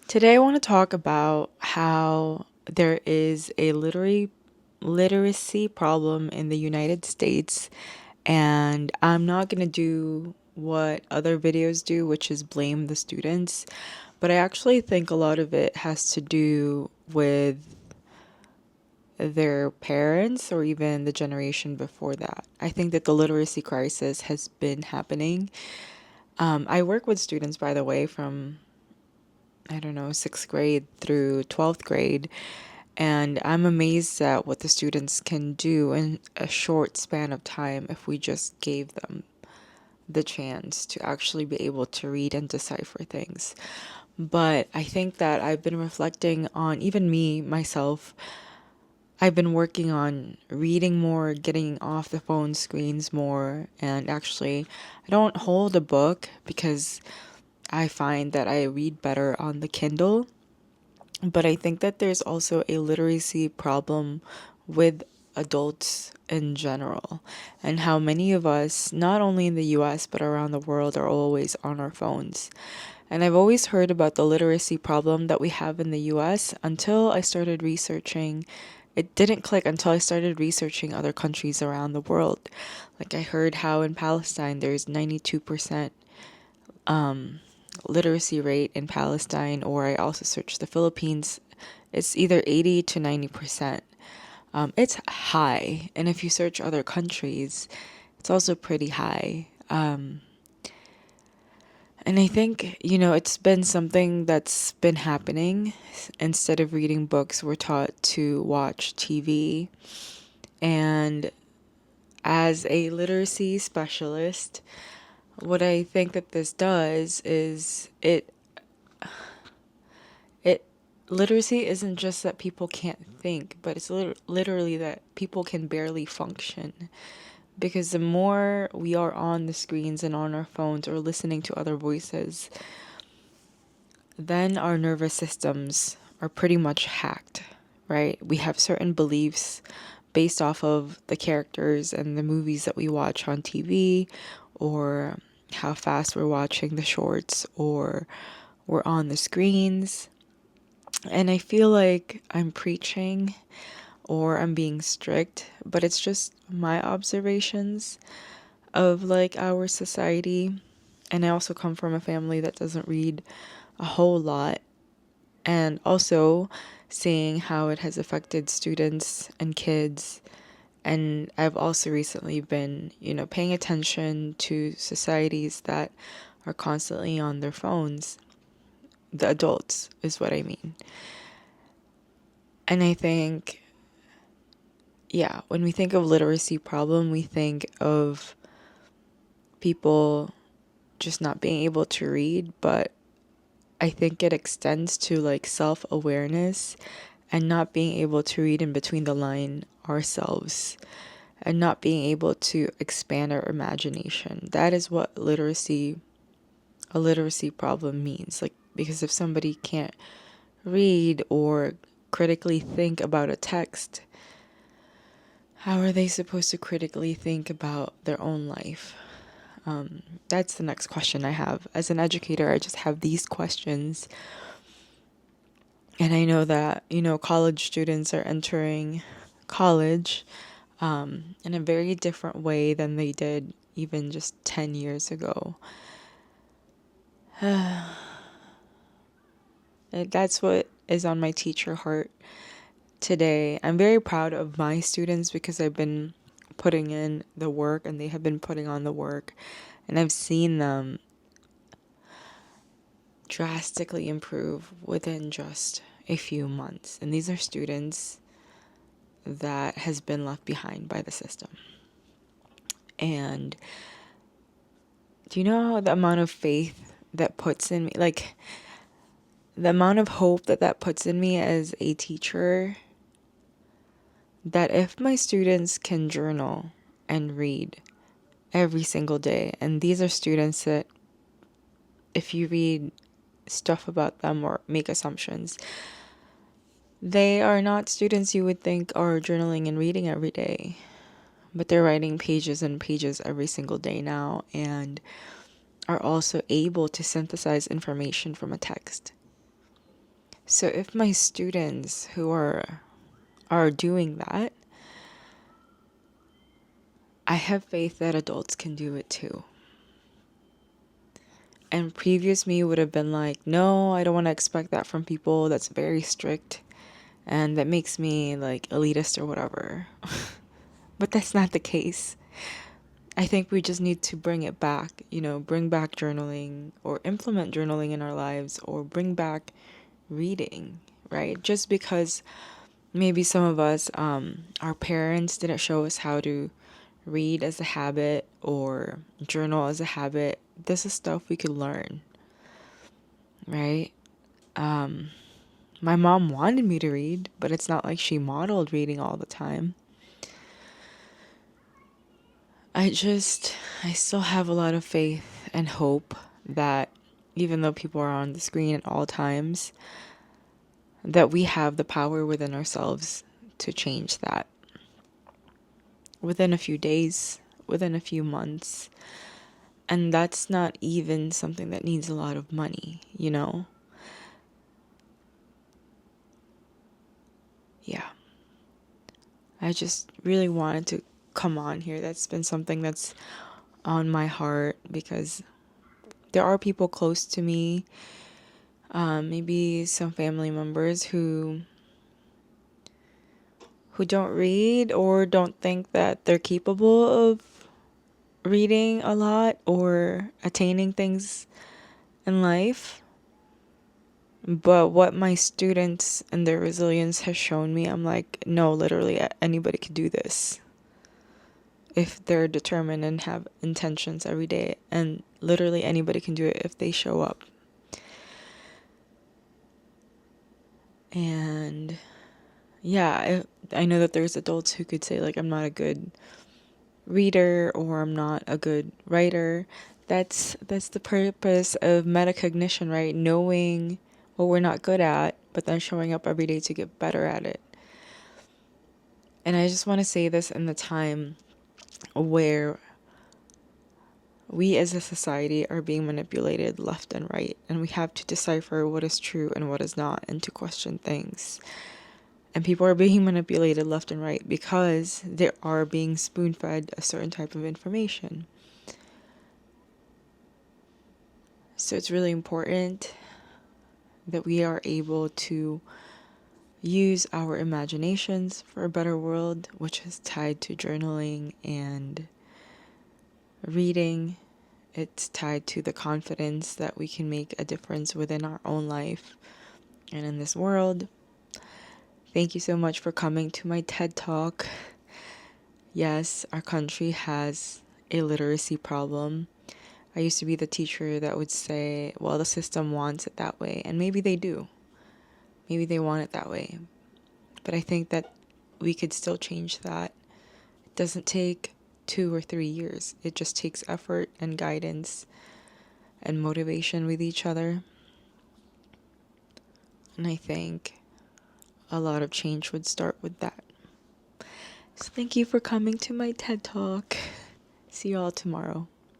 Today, I want to talk about how there is a literacy problem in the United States, and I'm not going to do what other videos do, which is blame the students, but I actually think a lot of it has to do with their parents or even the generation before that. I think that the literacy crisis has been happening. I work with students, by the way, from I don't know, sixth grade through 12th grade. And I'm amazed at what the students can do in a short span of time if we just gave them the chance to actually be able to read and decipher things. But I think that I've been reflecting on even me, myself. I've been working on reading more, getting off the phone screens more, and actually, I don't hold a book because I find that I read better on the Kindle. But I think that there's also a literacy problem with adults in general, and how many of us, not only in the US, but around the world, are always on our phones. And I've always heard about the literacy problem that we have in the US until I started researching. It didn't click until I started researching other countries around the world. Like I heard how in Palestine there's 92% literacy rate in Palestine, or I also searched the Philippines. It's either 80 to 90%. It's high. And if you search other countries, it's also pretty high. And I think, it's been something that's been happening. Instead of reading books, we're taught to watch TV. And as a literacy specialist, what I think that this does is it literacy isn't just that people can't think, but it's literally that people can barely function. Because the more we are on the screens and on our phones or listening to other voices, then our nervous systems are pretty much hacked, right? We have certain beliefs based off of the characters and the movies that we watch on TV, or how fast we're watching the shorts, or we're on the screens. And I feel like I'm preaching or I'm being strict, but it's just my observations of like our society. And I also come from a family that doesn't read a whole lot. And also seeing how it has affected students and kids. And I've also recently been, paying attention to societies that are constantly on their phones. The adults is what I mean. And I think, yeah, when we think of literacy problem, we think of people just not being able to read, but I think it extends to like self-awareness and not being able to read in between the line ourselves and not being able to expand our imagination. That is what a literacy problem means. Like, because if somebody can't read or critically think about a text, how are they supposed to critically think about their own life? That's the next question I have. As an educator, I just have these questions. And I know that, college students are entering college in a very different way than they did even just 10 years ago. That's what is on my teacher heart today. I'm very proud of my students because I've been putting in the work and they have been putting on the work. And I've seen them drastically improve within just a few months. And these are students that has been left behind by the system. And do you know the amount of faith that puts in me? Like, the amount of hope that puts in me as a teacher, that if my students can journal and read every single day, and these are students that if you read stuff about them or make assumptions, they are not students you would think are journaling and reading every day, but they're writing pages and pages every single day now and are also able to synthesize information from a text. So if my students who are doing that, I have faith that adults can do it too. And previous me would have been like, no, I don't want to expect that from people. That's very strict. And that makes me like elitist or whatever. But that's not the case. I think we just need to bring it back, bring back journaling or implement journaling in our lives or bring back reading, right? Just because maybe some of us, our parents didn't show us how to read as a habit or journal as a habit. This is stuff we could learn, right? My mom wanted me to read, but it's not like she modeled reading all the time. I still have a lot of faith and hope that even though people are on the screen at all times, that we have the power within ourselves to change that within a few days, within a few months. And that's not even something that needs a lot of money, Yeah. I just really wanted to come on here. That's been something that's on my heart because there are people close to me, maybe some family members who don't read or don't think that they're capable of reading a lot or attaining things in life. But what my students and their resilience has shown me, I'm like, no, literally anybody could do this if they're determined and have intentions every day. And literally anybody can do it if they show up. And yeah, I know that there's adults who could say, like, I'm not a good reader or I'm not a good writer. That's the purpose of metacognition, right? Knowing what we're not good at, but then showing up every day to get better at it. And I just want to say this in the time where we as a society are being manipulated left and right, and we have to decipher what is true and what is not, and to question things. And people are being manipulated left and right because they are being spoon-fed a certain type of information. So it's really important that we are able to use our imaginations for a better world, which is tied to journaling and reading. It's tied to the confidence that we can make a difference within our own life and in this world. Thank you so much for coming to my TED Talk. Yes, our country has a literacy problem. I used to be the teacher that would say, well, the system wants it that way. And maybe they do. Maybe they want it that way. But I think that we could still change that. It doesn't take 2 or 3 years. It just takes effort and guidance and motivation with each other. And I think a lot of change would start with that. So thank you for coming to my TED Talk. See you all tomorrow.